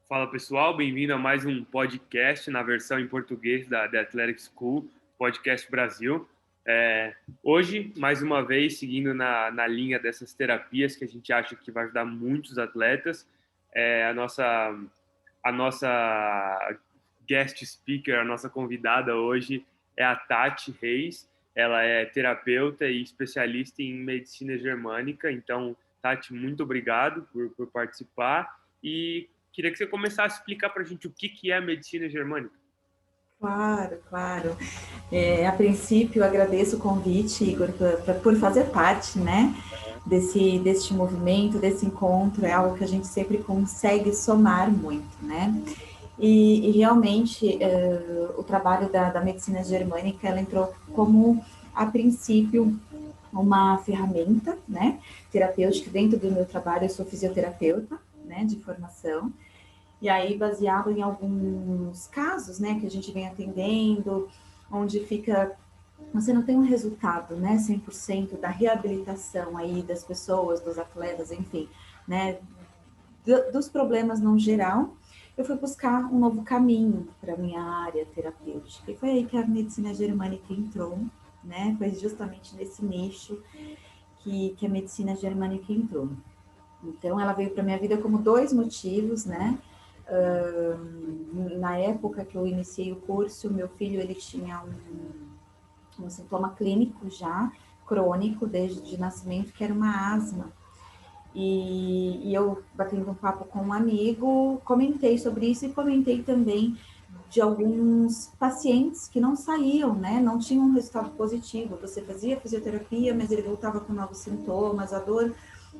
Fala pessoal, bem-vindo a mais um podcast na versão em português da The Athletic School, Podcast Brasil. Hoje, mais uma vez, seguindo na linha dessas terapias que a gente acha que vai ajudar muitos atletas, a nossa guest speaker, a nossa convidada hoje é a Tati Reis. Ela é terapeuta e especialista em medicina germânica. Então, Tati, muito obrigado por participar. E queria que você começasse a explicar para a gente o que é a medicina germânica. Claro, claro. A princípio, eu agradeço o convite, Igor, por fazer parte, né, deste movimento, desse encontro. É algo que a gente sempre consegue somar muito, né? E realmente, o trabalho da medicina germânica, ela entrou como, a princípio, uma ferramenta, né, terapêutica. Dentro do meu trabalho, eu sou fisioterapeuta, né, de formação. E aí, baseado em alguns casos, né, que a gente vem atendendo, onde você não tem um resultado, né, 100% da reabilitação aí das pessoas, dos atletas, enfim, né, dos problemas no geral, eu fui buscar um novo caminho para a minha área terapêutica. E foi aí que a medicina germânica entrou, né, foi justamente nesse nicho que a medicina germânica entrou. Então, ela veio para minha vida como dois motivos, né? Na época que eu iniciei o curso, meu filho ele tinha um sintoma clínico já, crônico, desde de nascimento, que era uma asma. E eu, batendo um papo com um amigo, comentei sobre isso e comentei também de alguns pacientes que não saíam, né? Não tinham um resultado positivo. Você fazia fisioterapia, mas ele voltava com novos sintomas, a dor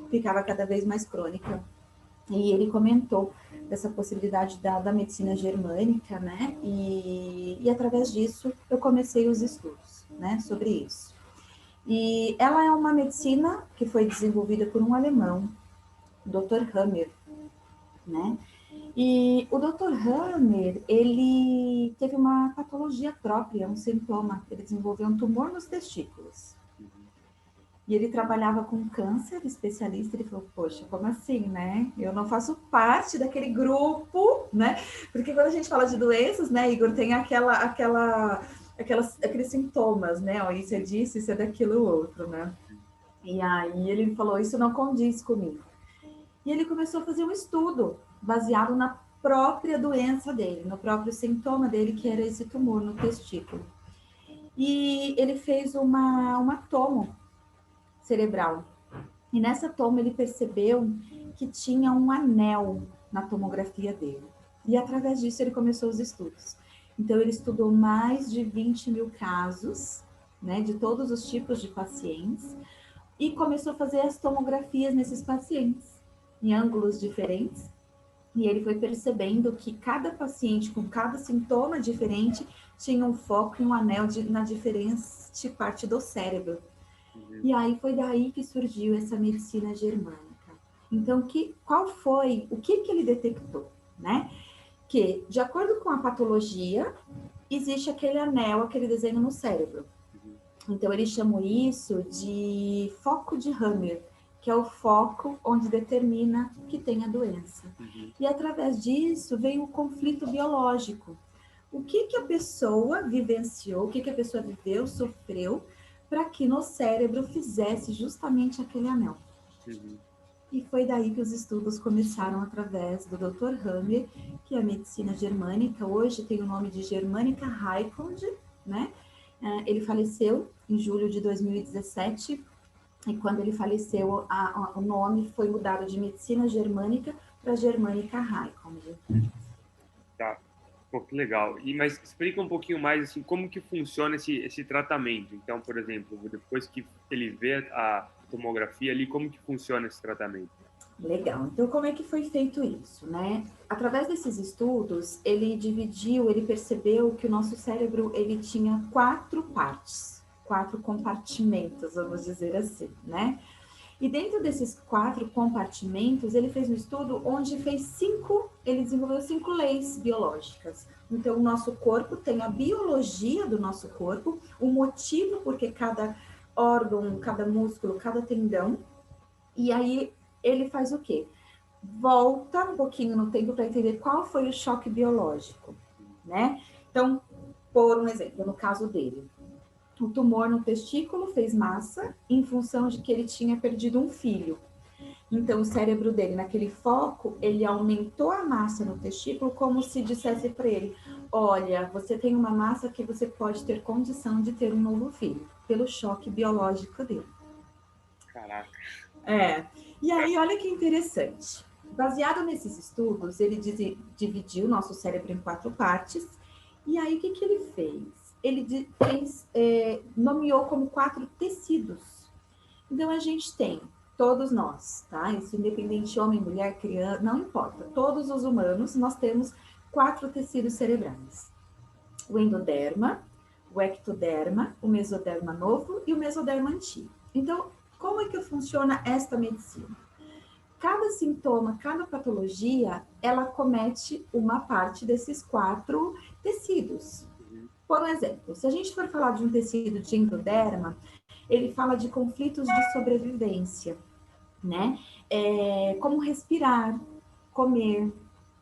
ficava cada vez mais crônica. E ele comentou dessa possibilidade da medicina germânica, né? E através disso eu comecei os estudos, né, sobre isso. E ela é uma medicina que foi desenvolvida por um alemão, o Dr. Hammer, né? E o Dr. Hammer, ele teve uma patologia própria, um sintoma. Ele desenvolveu um tumor nos testículos. E ele trabalhava com câncer, especialista. Ele falou, poxa, como assim, né? Eu não faço parte daquele grupo, né? Porque quando a gente fala de doenças, né, Igor, tem aqueles sintomas, né? Ó, isso é disso, isso é daquilo outro, né? E aí ele falou, isso não condiz comigo. E ele começou a fazer um estudo baseado na própria doença dele, no próprio sintoma dele, que era esse tumor no testículo. E ele fez uma tomo cerebral. E nessa toma ele percebeu que tinha um anel na tomografia dele. E através disso ele começou os estudos. Então ele estudou mais de 20 mil casos, né, de todos os tipos de pacientes, e começou a fazer as tomografias nesses pacientes, em ângulos diferentes. E ele foi percebendo que cada paciente com cada sintoma diferente tinha um foco e um anel na diferente parte do cérebro. Uhum. E aí foi daí que surgiu essa medicina germânica. Então, qual foi, o que ele detectou, né? Que, de acordo com a patologia, existe aquele anel, aquele desenho no cérebro. Uhum. Então, eles chamam isso de foco de Hammer, que é o foco onde determina que tem a doença. Uhum. E através disso vem o conflito biológico. O que a pessoa vivenciou, o que a pessoa viveu, sofreu, para que no cérebro fizesse justamente aquele anel. Uhum. E foi daí que os estudos começaram através do Dr. Hammer, que é a medicina germânica, hoje tem o nome de Germânica Heilkunde, né? Ele faleceu em julho de 2017, e quando ele faleceu, o nome foi mudado de medicina germânica para Germânica Heilkunde. Tá. Pô, que legal. Mas explica um pouquinho mais assim, como que funciona esse tratamento. Então, por exemplo, depois que ele vê a tomografia ali, como que funciona esse tratamento? Legal. Então, como é que foi feito isso, né? Através desses estudos, ele percebeu que o nosso cérebro, ele tinha quatro partes, quatro compartimentos, vamos dizer assim, né? E dentro desses quatro compartimentos, ele fez um estudo onde ele desenvolveu 5 leis biológicas. Então, o nosso corpo tem a biologia do nosso corpo, o motivo porque cada órgão, cada músculo, cada tendão, e aí ele faz o quê? volta um pouquinho no tempo para entender qual foi o choque biológico, né? Então, por um exemplo, no caso dele, o tumor no testículo fez massa em função de que ele tinha perdido um filho. Então, o cérebro dele, naquele foco, ele aumentou a massa no testículo como se dissesse para ele: olha, você tem uma massa que você pode ter condição de ter um novo filho, pelo choque biológico dele. Caraca. É. E aí, olha que interessante. Baseado nesses estudos, ele dividiu o nosso cérebro em 4 partes. E aí, o que ele fez? Ele nomeou como 4 tecidos. Então, a gente tem, todos nós, tá? Isso independente, homem, mulher, criança, não importa. Todos os humanos, nós temos 4 tecidos cerebrais. O endoderma, o ectoderma, o mesoderma novo e o mesoderma antigo. Então, como é que funciona esta medicina? Cada sintoma, cada patologia, ela comete uma parte desses 4 tecidos. Uhum. Por exemplo, se a gente for falar de um tecido de endoderma, ele fala de conflitos de sobrevivência, né? Como respirar, comer,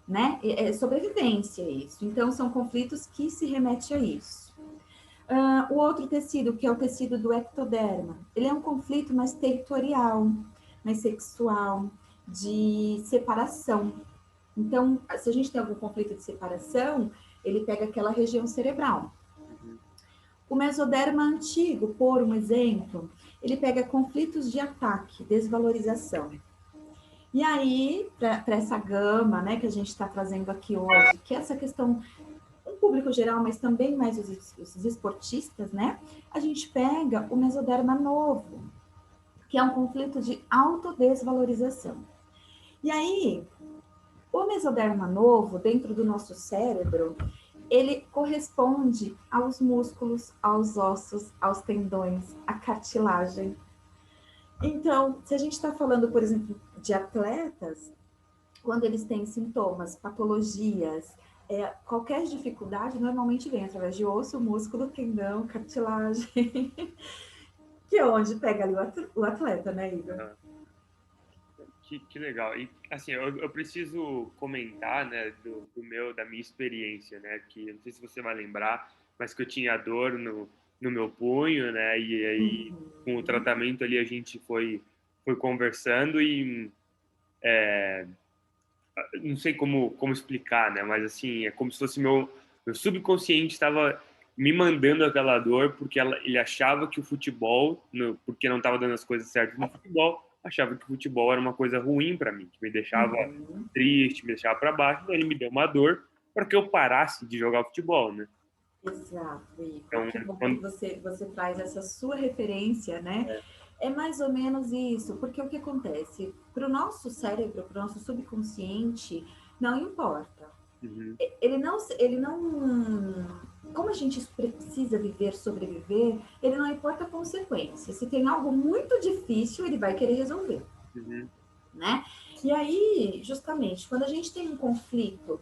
né? Sobrevivência isso. Então, são conflitos que se remetem a isso. O outro tecido, que é o tecido do ectoderma, ele é um conflito mais territorial, mais sexual, de separação. Então, se a gente tem algum conflito de separação, ele pega aquela região cerebral. Uhum. O mesoderma antigo, por um exemplo, ele pega conflitos de ataque, desvalorização. E aí, para essa gama, né, que a gente está trazendo aqui hoje, que é essa questão, um público geral, mas também mais os esportistas, né, a gente pega o mesoderma novo, que é um conflito de autodesvalorização. E aí, o mesoderma novo, dentro do nosso cérebro, ele corresponde aos músculos, aos ossos, aos tendões, à cartilagem. Então, se a gente está falando, por exemplo, de atletas, quando eles têm sintomas, patologias, qualquer dificuldade normalmente vem através de osso, músculo, tendão, cartilagem, que é onde pega ali o atleta, né, Igor? Que legal. E assim, eu preciso comentar, né, da minha experiência, né, que eu não sei se você vai lembrar, mas que eu tinha dor no meu punho, né, e aí com o Uhum. tratamento ali a gente foi conversando e não sei como explicar, né, mas assim, é como se fosse meu subconsciente estava me mandando aquela dor porque ele achava que o futebol, porque não estava dando as coisas certas no futebol, achava que o futebol era uma coisa ruim para mim, que me deixava Uhum. triste, me deixava para baixo, então ele me deu uma dor para que eu parasse de jogar futebol, né? Exato, Igor. Então, Que bom que quando, você traz essa sua referência, né? É mais ou menos isso, porque o que acontece? Para o nosso cérebro, para o nosso subconsciente, não importa. uhum, Ele não, como a gente precisa viver, sobreviver, ele não importa a consequência. Se tem algo muito difícil, ele vai querer resolver, uhum, né? E aí, justamente, quando a gente tem um conflito,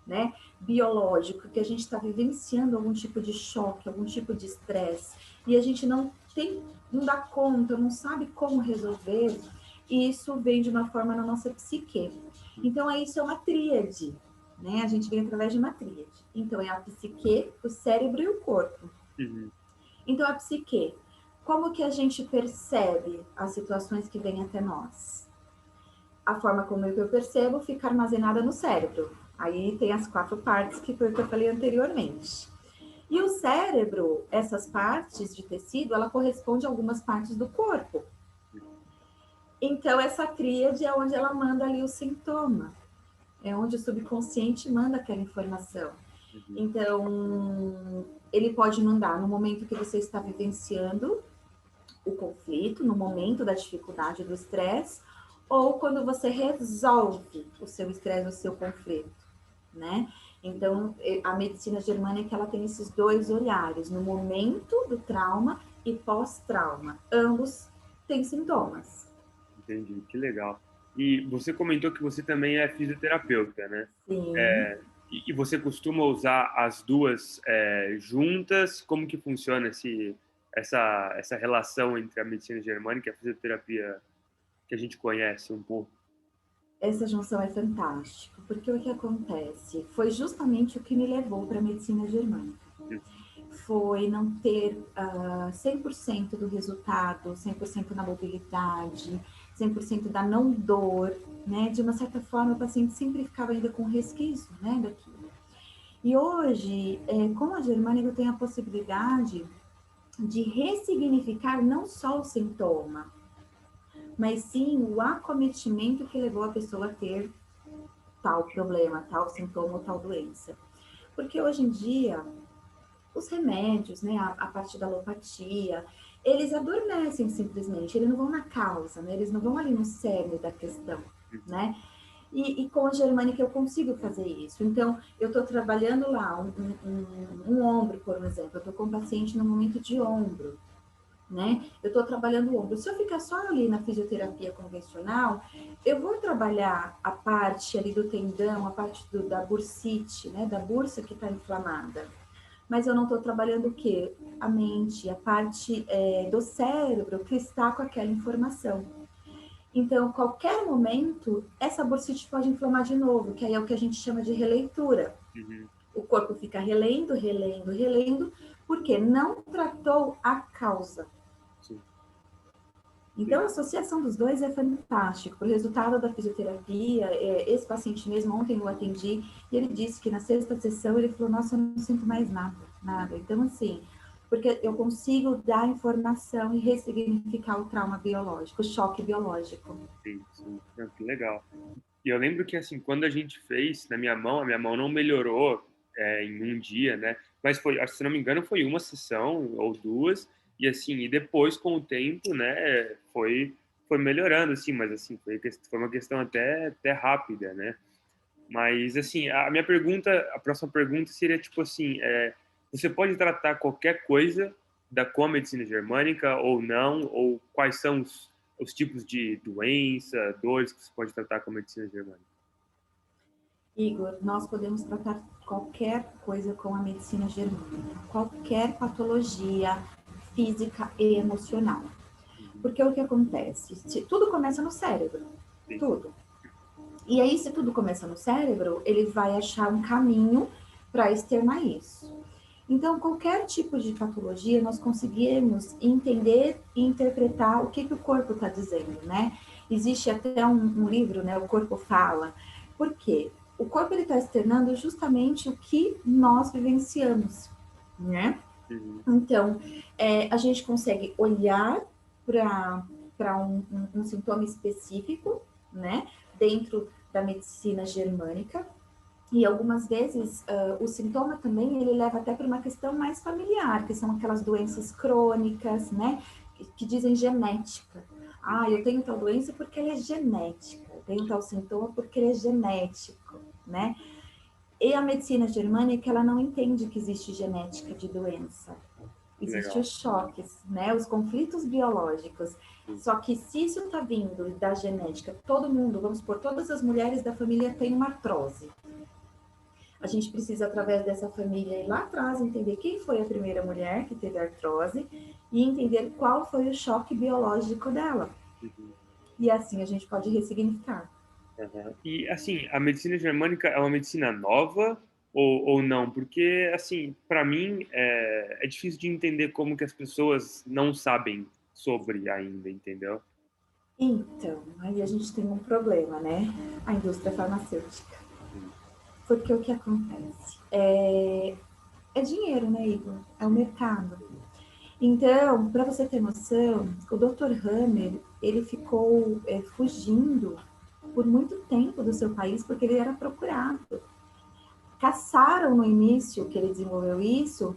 né, biológico, que a gente está vivenciando algum tipo de choque, algum tipo de estresse, e a gente não dá conta, não sabe como resolver, e isso vem de uma forma na nossa psique. Então, isso é uma tríade, né? A gente vem através de uma tríade. Então, é a psique, o cérebro e o corpo. uhum, Então, a psique, como que a gente percebe as situações que vêm até nós? A forma como eu percebo fica armazenada no cérebro. Aí tem as 4 partes que foi o que eu falei anteriormente. E o cérebro, essas partes de tecido, ela corresponde a algumas partes do corpo. Então, essa tríade é onde ela manda ali o sintoma. É onde o subconsciente manda aquela informação. uhum. Então, ele pode mandar no momento que você está vivenciando o conflito, no momento da dificuldade do estresse, ou quando você resolve o seu estresse, o seu conflito, né? Então, a medicina germânica, ela tem esses 2 olhares, no momento do trauma e pós-trauma. Ambos têm sintomas. Entendi, que legal. E você comentou que você também é fisioterapeuta, né? Sim. É, e você costuma usar as duas juntas? Como que funciona essa relação entre a medicina germânica e a fisioterapia que a gente conhece um pouco? essa junção é fantástica, porque o que acontece foi justamente o que me levou para a medicina germânica. Foi não ter 100% do resultado, 100% na mobilidade, 100% da não dor, né? De uma certa forma, o paciente sempre ficava ainda com resquício, né, daquilo. E hoje, com a germânica, eu tenho a possibilidade de ressignificar não só o sintoma, mas sim o acometimento que levou a pessoa a ter tal problema, tal sintoma ou tal doença. Porque hoje em dia, os remédios, né, a parte da alopatia, eles adormecem simplesmente, eles não vão na causa, né, eles não vão ali no cerne da questão, né? E com a germânica eu consigo fazer isso. Então, eu estou trabalhando lá um ombro, por exemplo, eu estou com um paciente no momento de ombro, né? Eu estou trabalhando o ombro. Se eu ficar só ali na fisioterapia convencional, eu vou trabalhar a parte ali do tendão, a parte da bursite, né? Da bursa que está inflamada. Mas eu não estou trabalhando o quê? A mente, a parte do cérebro que está com aquela informação. Então, qualquer momento, essa bursite pode inflamar de novo, que aí é o que a gente chama de releitura. O corpo fica relendo, porque não tratou a causa. Sim. Então, a associação dos dois é fantástica. O resultado da fisioterapia, esse paciente mesmo, ontem eu atendi, e ele disse que na sexta sessão ele falou, nossa, eu não sinto mais nada. Então, assim, porque eu consigo dar informação e ressignificar o trauma biológico, o choque biológico. Sim. Que legal. E eu lembro que, assim, quando a gente fez na minha mão, a minha mão não melhorou em um dia, né? Mas foi, se não me engano, foi uma sessão ou duas, e assim, e depois, com o tempo, né, foi melhorando, assim, mas assim, foi uma questão até rápida, né? Mas, assim, a próxima pergunta seria, tipo assim, você pode tratar qualquer coisa com a medicina germânica ou não? Ou quais são os tipos de doença, dores que você pode tratar com a medicina germânica? Igor, nós podemos tratar qualquer coisa com a medicina germânica, qualquer patologia física e emocional. Porque o que acontece? Tudo começa no cérebro, Sim. tudo. E aí, se tudo começa no cérebro, ele vai achar um caminho para externar isso. Então, qualquer tipo de patologia, nós conseguimos entender e interpretar o que o corpo está dizendo, né? Existe até um livro, né? O Corpo Fala. Por quê? O corpo está externando justamente o que nós vivenciamos, né? Então, a gente consegue olhar para um sintoma específico, né? Dentro da medicina germânica, e algumas vezes o sintoma também ele leva até para uma questão mais familiar, que são aquelas doenças crônicas, né? Que dizem genética. Ah, eu tenho tal doença porque ela é genética. Eu tenho tal sintoma porque ele é genético, né? E a medicina germânica, ela não entende que existe genética de doença. Existem os choques, né? Os conflitos biológicos. Só que se isso está vindo da genética, todo mundo, vamos supor, todas as mulheres da família têm uma artrose. A gente precisa, através dessa família, ir lá atrás, entender quem foi a primeira mulher que teve artrose e entender qual foi o choque biológico dela. E assim a gente pode ressignificar. E, assim, a medicina germânica é uma medicina nova ou não? Porque, assim, para mim é difícil de entender como que as pessoas não sabem sobre ainda, entendeu? Então, aí a gente tem um problema, né? A indústria farmacêutica. Porque o que acontece? É dinheiro, né, Igor? É o mercado. Então, para você ter noção, o Dr. Hammer, ele ficou fugindo por muito tempo do seu país porque ele era procurado. Caçaram no início que ele desenvolveu isso,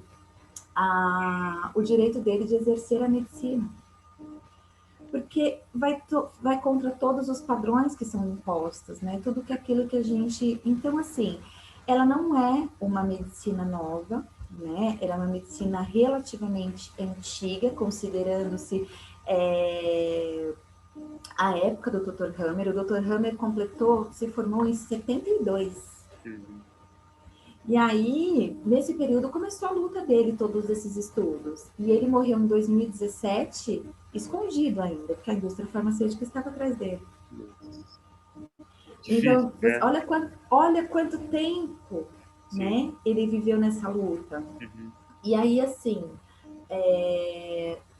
o direito dele de exercer a medicina. Porque vai contra todos os padrões que são impostos, né? Tudo que aquilo que a gente... Então, assim, ela não é uma medicina nova, né? Ela é uma medicina relativamente antiga, considerando-se a época do Dr. Hammer. O Dr. Hammer se formou em 72. E aí, nesse período, começou a luta dele, todos esses estudos. E ele morreu em 2017, escondido ainda, porque a indústria farmacêutica estava atrás dele. Difícil, Então, né? olha quanto tempo, Sim. né, ele viveu nessa luta. Uhum. E aí, assim,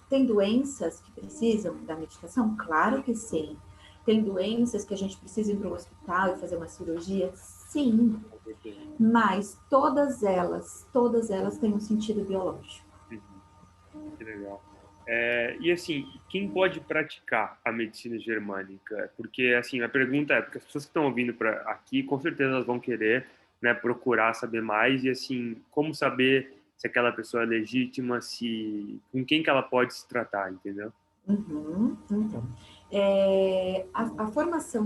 tem doenças que precisam da medicação? Claro que sim. Tem doenças que a gente precisa ir para o hospital e fazer uma cirurgia? Sim. Com certeza. Mas todas elas têm um sentido biológico. Uhum. Que legal. E assim, quem pode praticar a medicina germânica? Porque assim, a pergunta é, porque as pessoas que estão ouvindo para aqui, com certeza elas vão querer, né, procurar saber mais e assim, como saber se aquela pessoa é legítima, se com quem que ela pode se tratar, entendeu? Uhum, então, a formação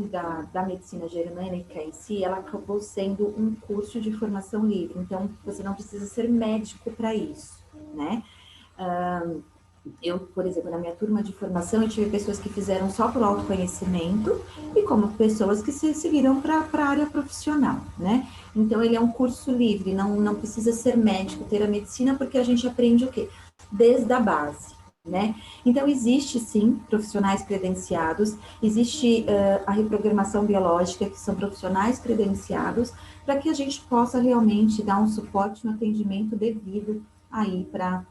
da medicina germânica em si, ela acabou sendo um curso de formação livre, então você não precisa ser médico para isso, né? Eu, por exemplo, na minha turma de formação, eu tive pessoas que fizeram só por autoconhecimento e como pessoas que se seguiram para a área profissional, né? Então, ele é um curso livre, não precisa ser médico, ter a medicina, porque a gente aprende o quê? Desde a base, né? Então, existe sim profissionais credenciados, existe a reprogramação biológica, que são profissionais credenciados, para que a gente possa realmente dar um suporte, um atendimento devido aí para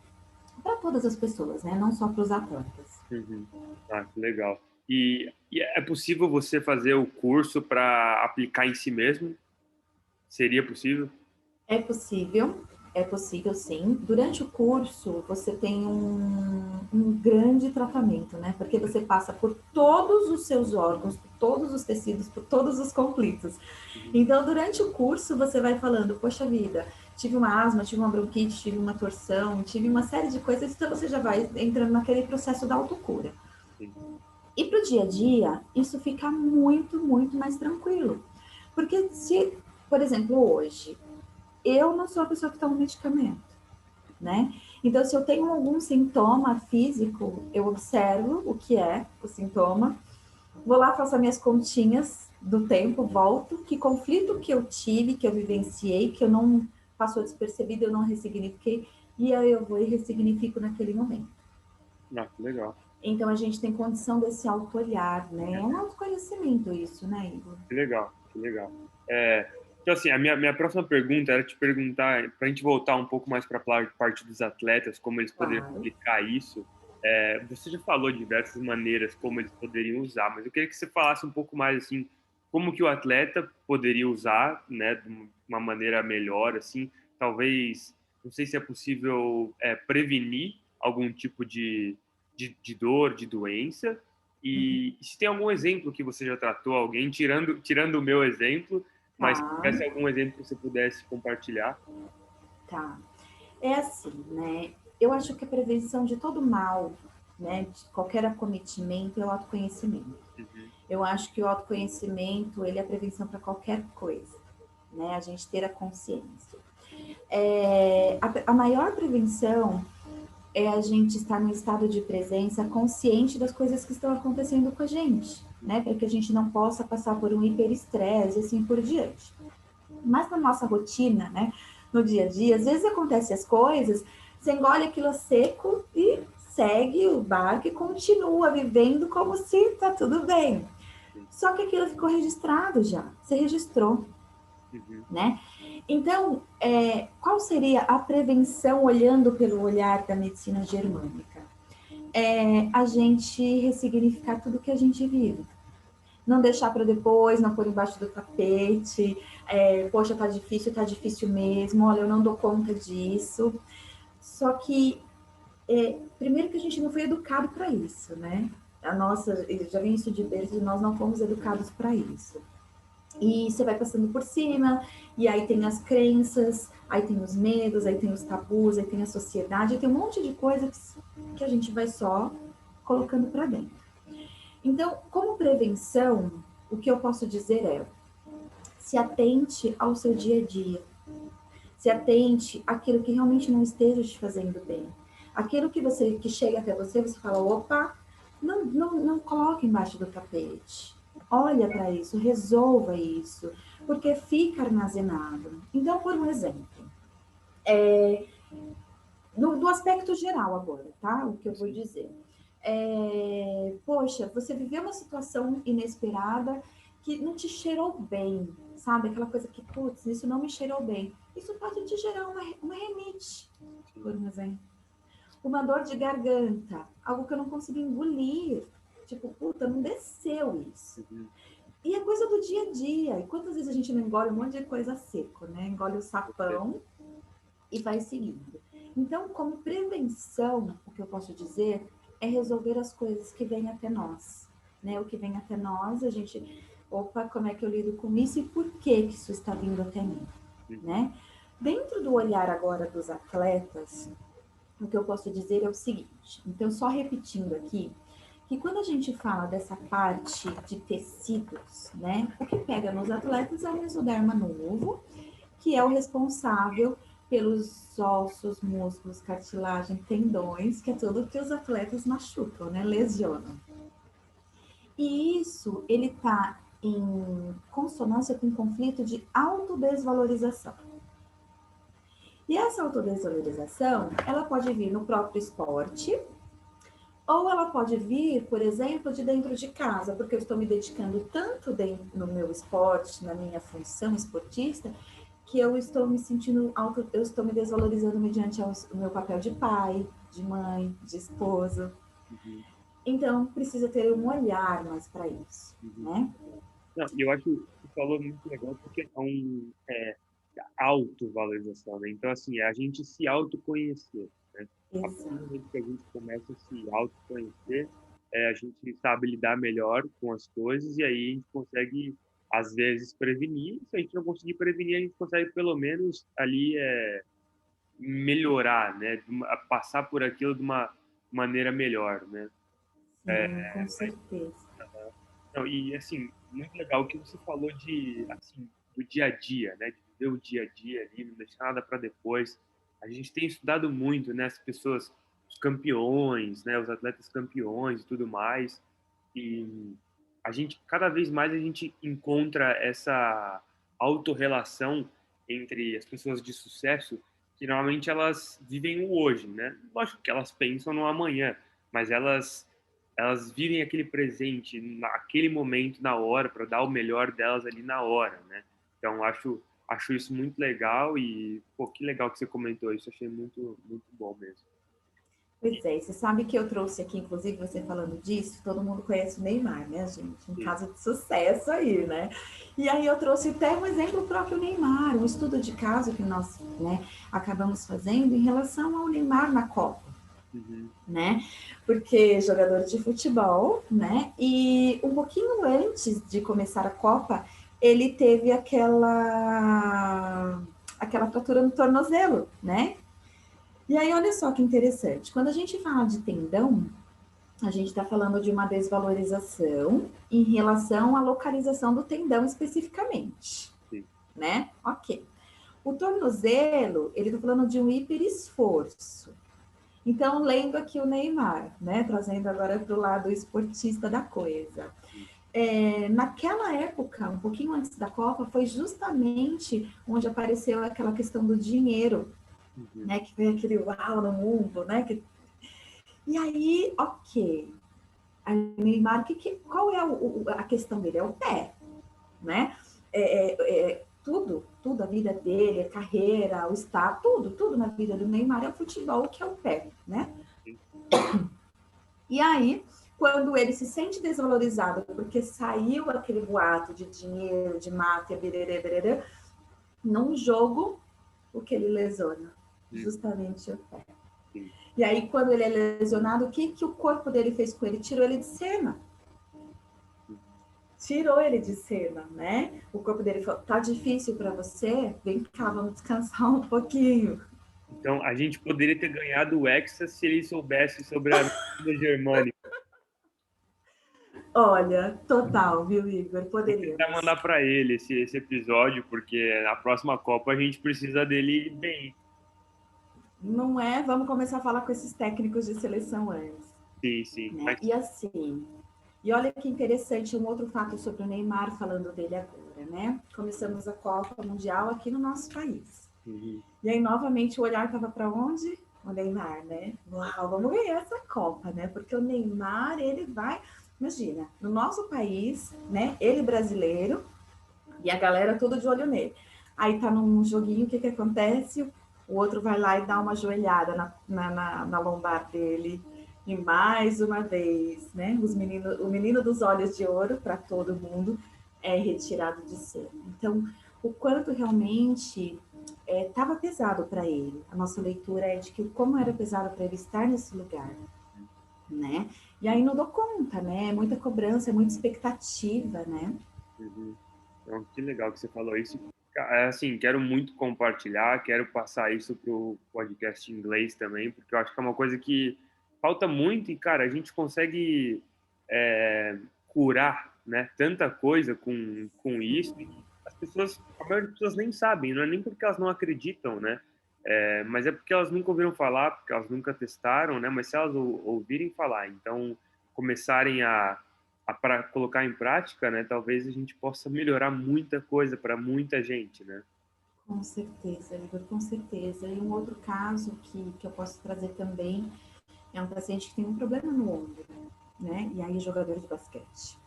todas as pessoas, né? Não só para os atletas. Uhum. Ah, que legal. E é possível você fazer o curso para aplicar em si mesmo? Seria possível? É possível sim. Durante o curso, você tem um grande tratamento, né? Porque você passa por todos os seus órgãos, por todos os tecidos, por todos os conflitos. Uhum. Então, durante o curso, você vai falando, poxa vida, tive uma asma, tive uma bronquite, tive uma torção, tive uma série de coisas, então você já vai entrando naquele processo da autocura. Sim. E para o dia a dia, isso fica muito, muito mais tranquilo. Porque se, por exemplo, hoje, eu não sou a pessoa que toma medicamento, né? Então, se eu tenho algum sintoma físico, eu observo o que é o sintoma, vou lá, faço as minhas continhas do tempo, volto, que conflito que eu tive, que eu vivenciei, que eu não passou despercebido, eu não ressignifiquei, e aí eu vou e ressignifico naquele momento. Ah, que legal. Então, a gente tem condição desse auto-olhar, né? É um autoconhecimento isso, né, Igor? Que legal, que legal. Então, assim, a minha próxima pergunta era te perguntar, para a gente voltar um pouco mais para a parte dos atletas, como eles poderiam Claro. aplicar isso. Você já falou de diversas maneiras como eles poderiam usar, mas eu queria que você falasse um pouco mais, assim, como que o atleta poderia usar, né, de uma maneira melhor, assim, talvez, não sei se é possível prevenir algum tipo de dor, de doença, e se tem algum exemplo que você já tratou alguém, tirando o meu exemplo, mas se Tá, tivesse algum exemplo que você pudesse compartilhar? tá. É assim, né? Eu acho que a prevenção de todo mal, né, de qualquer acometimento, é o autoconhecimento. Uhum. Eu acho que o autoconhecimento, ele é a prevenção para qualquer coisa, né? A gente ter a consciência. A maior prevenção é a gente estar no estado de presença consciente das coisas que estão acontecendo com a gente, né? Para que a gente não possa passar por um hiperestresse e assim por diante. Mas na nossa rotina, né? No dia a dia, às vezes acontecem as coisas, você engole aquilo a seco e segue o barco e continua vivendo como se tá tudo bem. Só que aquilo ficou registrado já, você registrou, Uhum. né? Então, qual seria a prevenção olhando pelo olhar da medicina germânica? A gente ressignificar tudo que a gente vive. Não deixar para depois, não pôr embaixo do tapete. Poxa, tá difícil mesmo. Olha, eu não dou conta disso. Só que, primeiro que a gente não foi educado para isso, né? A nossa, já vem isso de berço, nós não fomos educados para isso. E você vai passando por cima, e aí tem as crenças, aí tem os medos, aí tem os tabus, aí tem a sociedade, aí tem um monte de coisa que a gente vai só colocando para dentro. Então, como prevenção, o que eu posso dizer é: se atente ao seu dia a dia, se atente àquilo que realmente não esteja te fazendo bem. Aquilo que chega até você, você fala, opa, não coloque embaixo do tapete. Olha para isso, resolva isso, porque fica armazenado. Então, por um exemplo, do aspecto geral agora, tá? O que eu vou dizer. Poxa, você viveu uma situação inesperada que não te cheirou bem, sabe? Aquela coisa que, putz, isso não me cheirou bem. Isso pode te gerar uma rinite, por um exemplo. Uma dor de garganta, algo que eu não consegui engolir. Tipo, puta, não desceu isso. E é coisa do dia a dia. E quantas vezes a gente não engole um monte de coisa seco, né? Engole o sapão e vai seguindo. Então, como prevenção, o que eu posso dizer é resolver as coisas que vêm até nós. Né? O que vem até nós, a gente... Opa, como é que eu lido com isso e por que isso está vindo até mim? Né? Dentro do olhar agora dos atletas, o que eu posso dizer é o seguinte. Então, só repetindo aqui, que quando a gente fala dessa parte de tecidos, né? O que pega nos atletas é o mesoderma novo, que é o responsável pelos ossos, músculos, cartilagem, tendões, que é tudo que os atletas machucam, né? Lesionam. E isso, ele está em consonância com o conflito de autodesvalorização. E essa autodesvalorização, ela pode vir no próprio esporte, ou ela pode vir, por exemplo, de dentro de casa, porque eu estou me dedicando tanto no meu esporte, na minha função esportista, que eu estou me sentindo eu estou me desvalorizando mediante o meu papel de pai, de mãe, de esposa. Então, precisa ter um olhar mais para isso, né? Não, eu acho que você falou muito legal porque é autovalorização, né? Então, assim, é a gente se autoconhecer, né? A partir do momento que a gente começa a se autoconhecer, a gente sabe lidar melhor com as coisas e aí a gente consegue, às vezes, prevenir. Se a gente não conseguir prevenir, a gente consegue, pelo menos, ali melhorar, né? Passar por aquilo de uma maneira melhor, né? Sim, com certeza. Não, e assim, muito legal o que você falou de assim, do dia a dia, né? De viver o dia a dia ali, não deixar nada para depois. A gente tem estudado muito, né? As pessoas, os campeões, né? Os atletas campeões e tudo mais. E cada vez mais a gente encontra essa autorrelação entre as pessoas de sucesso, que normalmente elas vivem o hoje, né? Lógico que elas pensam no amanhã, mas elas vivem aquele presente naquele momento, na hora, para dar o melhor delas ali na hora, né? Então, acho isso muito legal e, pô, que legal que você comentou isso, achei muito, muito bom mesmo. Pois é, e você sabe que eu trouxe aqui, inclusive você falando disso, todo mundo conhece o Neymar, né, gente? Um caso de sucesso aí, né? E aí eu trouxe até um exemplo próprio Neymar, um estudo de caso que nós, né, acabamos fazendo em relação ao Neymar na Copa. Né? Porque jogador de futebol, né? E um pouquinho antes de começar a Copa, ele teve aquela fratura no tornozelo, né? E aí, olha só que interessante. Quando a gente fala de tendão, a gente está falando de uma desvalorização em relação à localização do tendão especificamente, né? Ok. O tornozelo, ele está falando de um hiperesforço. Então, lendo aqui o Neymar, né? Trazendo agora para o lado esportista da coisa. Naquela época, um pouquinho antes da Copa, foi justamente onde apareceu aquela questão do dinheiro, né? Que foi aquele uau no mundo, né? E aí, ok. A Neymar, qual é a questão dele? É o pé, né? Tudo, a vida dele, a carreira, o estado, tudo na vida do Neymar é o futebol, que é o pé, né? E aí, quando ele se sente desvalorizado, porque saiu aquele boato de dinheiro, de máfia, bererê, num jogo, o que ele lesiona? Justamente o pé. E aí, quando ele é lesionado, o que o corpo dele fez com ele? Tirou ele de cena. Tirou ele de cena, né? O corpo dele falou, tá difícil para você? Vem cá, vamos descansar um pouquinho. Então, a gente poderia ter ganhado o Hexa se ele soubesse sobre a medicina germânica. Olha, total, viu, Igor? Vou tentar Poderíamos. mandar para ele esse episódio, porque na próxima Copa a gente precisa dele bem. Não é? Vamos começar a falar com esses técnicos de seleção antes. Sim, sim. Né? E assim, e olha que interessante, um outro fato sobre o Neymar, falando dele agora, né? Começamos a Copa Mundial aqui no nosso país. E aí, novamente, o olhar estava para onde? O Neymar, né? Uau, vamos ganhar essa Copa, né? Porque o Neymar, ele vai Imagina, no nosso país, né? Ele brasileiro e a galera toda de olho nele. Aí tá num joguinho, o que que acontece? O outro vai lá e dá uma joelhada na lombar dele. E mais uma vez, né? O menino dos olhos de ouro para todo mundo é retirado de cena. Então, o quanto realmente estava pesado para ele. A nossa leitura é de que como era pesado para ele estar nesse lugar, né? E aí não dou conta, né? É muita cobrança, é muita expectativa, né? Uhum. Então, que legal que você falou isso. Assim, quero muito compartilhar, quero passar isso pro podcast em inglês também, porque eu acho que é uma coisa que falta muito e, cara, a gente consegue curar, né, tanta coisa com isso e as pessoas, a maioria das pessoas nem sabem, não é nem porque elas não acreditam, né, mas é porque elas nunca ouviram falar, porque elas nunca testaram, né, mas se elas ouvirem falar, então começarem para colocar em prática, né, talvez a gente possa melhorar muita coisa para muita gente, né? Com certeza, Igor, com certeza. E um outro caso que eu posso trazer também é um paciente que tem um problema no ombro, né? E aí, jogador de basquete.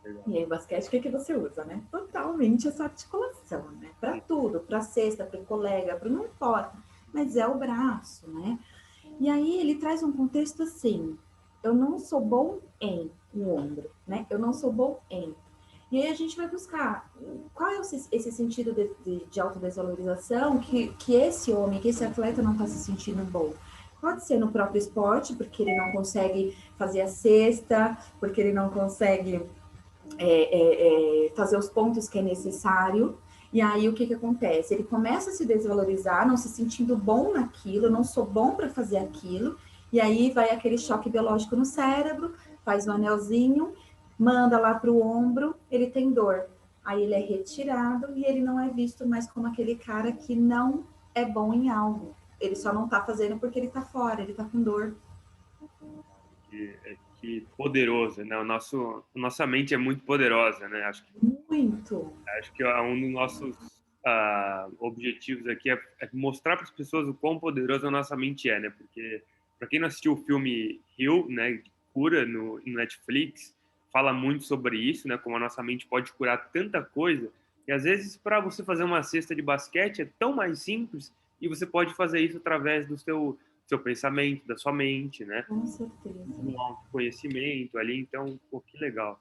Legal. E aí, basquete, o que, que você usa, né? Totalmente essa articulação, né? Para tudo, para cesta, para colega, para não importa, mas é o braço, né? E aí ele traz um contexto assim: eu não sou bom em o ombro, né? Eu não sou bom em. E aí a gente vai buscar qual é esse sentido de autodesvalorização que esse homem, que esse atleta não está se sentindo bom. Pode ser no próprio esporte, porque ele não consegue fazer a cesta, porque ele não consegue fazer os pontos que é necessário. E aí o que, que acontece? Ele começa a se desvalorizar, não se sentindo bom naquilo, não sou bom para fazer aquilo. E aí vai aquele choque biológico no cérebro, faz um anelzinho, manda lá para o ombro, ele tem dor. Aí ele é retirado e ele não é visto mais como aquele cara que não é bom em algo. Ele só não está fazendo porque ele está fora, ele está com dor. Que poderoso, né? Nossa mente é muito poderosa, né? Muito. Acho que um dos nossos objetivos aqui é mostrar para as pessoas o quão poderosa a nossa mente é, né? Porque para quem não assistiu o filme Heal, né, de cura no Netflix, fala muito sobre isso, né? Como a nossa mente pode curar tanta coisa. E às vezes para você fazer uma cesta de basquete é tão mais simples e você pode fazer isso através do seu pensamento, da sua mente, né? Com certeza. Um autoconhecimento ali. Então, pô, que legal.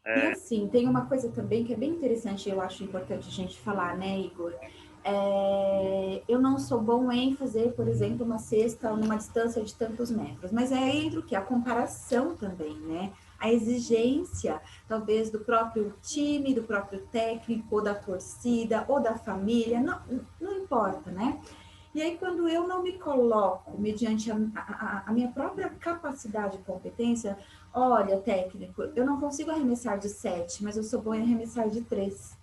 E assim, tem uma coisa também que é bem interessante, eu acho importante a gente falar, né, Igor? Eu não sou bom em fazer, por exemplo, uma cesta numa distância de tantos metros, mas entra o que? A comparação também, né? A exigência, talvez, do próprio time, do próprio técnico, ou da torcida, ou da família, não importa, né? E aí, quando eu não me coloco mediante a minha própria capacidade e competência, olha, técnico, eu não consigo arremessar de 7, mas eu sou bom em arremessar de 3,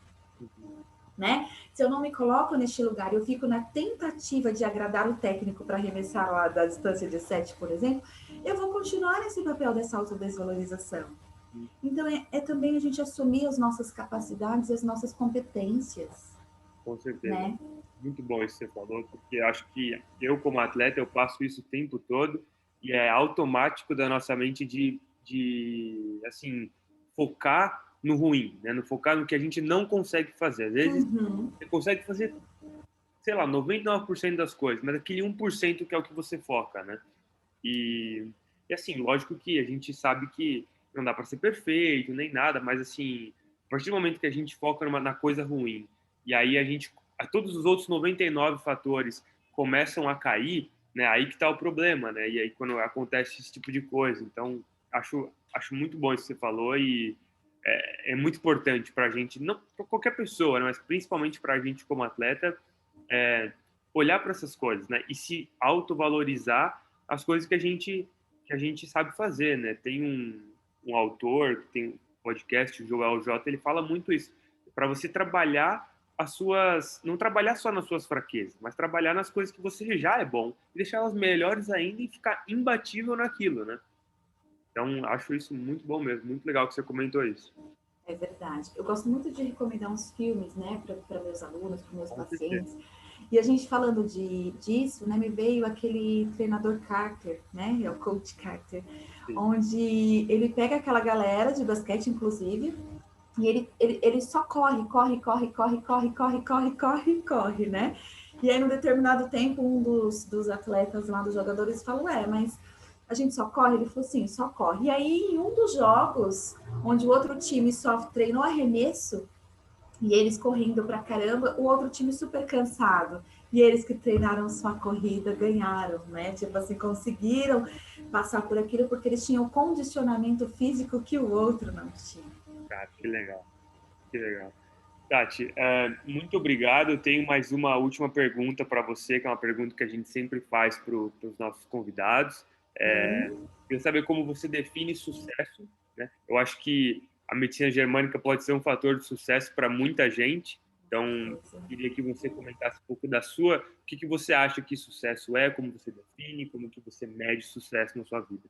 né? Se eu não me coloco neste lugar, eu fico na tentativa de agradar o técnico para arremessar lá da distância de 7, por exemplo, eu vou continuar nesse papel dessa autodesvalorização. Então, é também a gente assumir as nossas capacidades e as nossas competências, Com certeza. né? Muito bom isso que você falou, porque acho que eu, como atleta, eu passo isso o tempo todo e é automático da nossa mente de assim, focar no ruim, né? No focar no que a gente não consegue fazer. Às vezes, Uhum. você consegue fazer, sei lá, 99% das coisas, mas aquele 1% que é o que você foca, né? E, e assim, lógico que a gente sabe que não dá para ser perfeito, nem nada, mas assim, a partir do momento que a gente foca na coisa ruim, e aí todos os outros 99 fatores começam a cair, né? Aí que tá o problema, né? E aí quando acontece esse tipo de coisa. Então, acho muito bom isso que você falou e é muito importante para a gente, não para qualquer pessoa, né? Mas principalmente para a gente como atleta, é, olhar para essas coisas, né? E se autovalorizar as coisas que a gente sabe fazer, né? Tem um autor que tem um podcast, o Joel J, ele fala muito isso, para você trabalhar as suas, não trabalhar só nas suas fraquezas, mas trabalhar nas coisas que você já é bom e deixar elas melhores ainda e ficar imbatível naquilo, né? Então, acho isso muito bom mesmo, muito legal que você comentou isso. É verdade. Eu gosto muito de recomendar uns filmes, né, para meus alunos, para meus Com certeza. pacientes. E a gente falando disso, né, me veio aquele treinador Carter, né, é o coach Carter, Sim. onde ele pega aquela galera de basquete, inclusive, e ele só corre, corre, corre, corre, corre, corre, corre, corre, corre, né? E aí, num determinado tempo, um dos atletas lá, dos jogadores, falou, mas a gente só corre? Ele falou, sim, só corre. E aí, em um dos jogos, onde o outro time só treinou arremesso, e eles correndo pra caramba, o outro time super cansado. E eles que treinaram só a corrida ganharam, né? Tipo assim, conseguiram passar por aquilo porque eles tinham condicionamento físico que o outro não tinha. Cara, que legal, que legal. Tati, muito obrigado. Eu tenho mais uma última pergunta para você, que é uma pergunta que a gente sempre faz para os nossos convidados. Queria saber como você define sucesso, né? Eu acho que a medicina germânica pode ser um fator de sucesso para muita gente. Então, queria que você comentasse um pouco da sua. O que você acha que sucesso é? Como você define? Como que você mede sucesso na sua vida?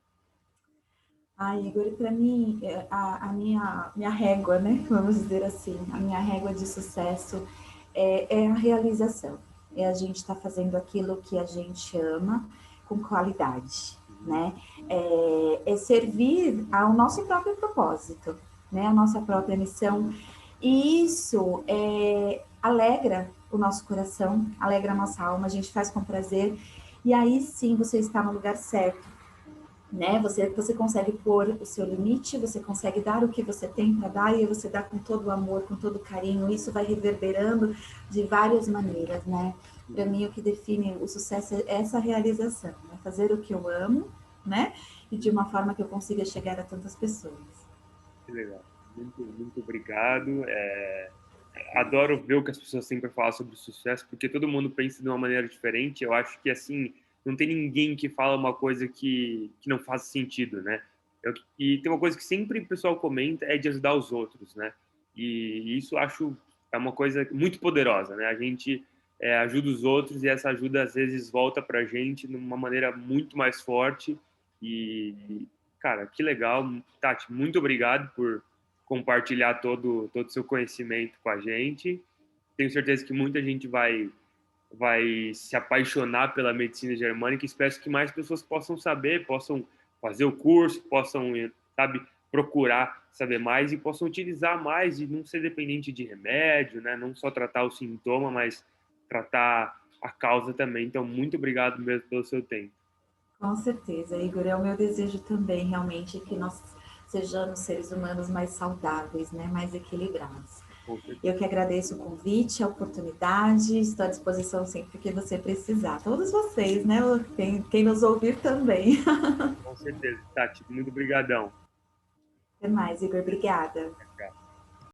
Igor, para mim, a minha régua, né? Vamos dizer assim, a minha régua de sucesso é a realização. É a gente estar fazendo aquilo que a gente ama com qualidade, né? É servir ao nosso próprio propósito, né? A nossa própria missão. E isso alegra o nosso coração, alegra a nossa alma, a gente faz com prazer. E aí sim você está no lugar certo, né? Você consegue pôr o seu limite, você consegue dar o que você tem para dar e você dá com todo o amor, com todo o carinho. Isso vai reverberando de várias maneiras, né? Para mim, o que define o sucesso é essa realização, né? Fazer o que eu amo, né? E de uma forma que eu consiga chegar a tantas pessoas. Que legal. Muito, muito obrigado. Adoro ver o que as pessoas sempre falam sobre sucesso, porque todo mundo pensa de uma maneira diferente. Eu acho que, assim, não tem ninguém que fala uma coisa que não faz sentido, né? E tem uma coisa que sempre o pessoal comenta, é de ajudar os outros, né? E isso eu acho é uma coisa muito poderosa, né? A gente ajuda os outros e essa ajuda, às vezes, volta pra gente de uma maneira muito mais forte. Cara, que legal. Tati, muito obrigado por compartilhar todo o seu conhecimento com a gente. Tenho certeza que muita gente vai se apaixonar pela medicina germânica. Espero que mais pessoas possam saber, possam fazer o curso, possam, sabe, procurar saber mais e possam utilizar mais e não ser dependente de remédio, né? Não só tratar o sintoma, mas tratar a causa também. Então, muito obrigado mesmo pelo seu tempo. Com certeza, Igor, é o meu desejo também, realmente, que nós sejamos seres humanos mais saudáveis, né? Mais equilibrados. Eu que agradeço o convite, a oportunidade, estou à disposição sempre que você precisar. Todos vocês, né? Quem nos ouvir também. Com certeza, Tati. Muito obrigadão. Até mais, Igor. Obrigada. Tchau.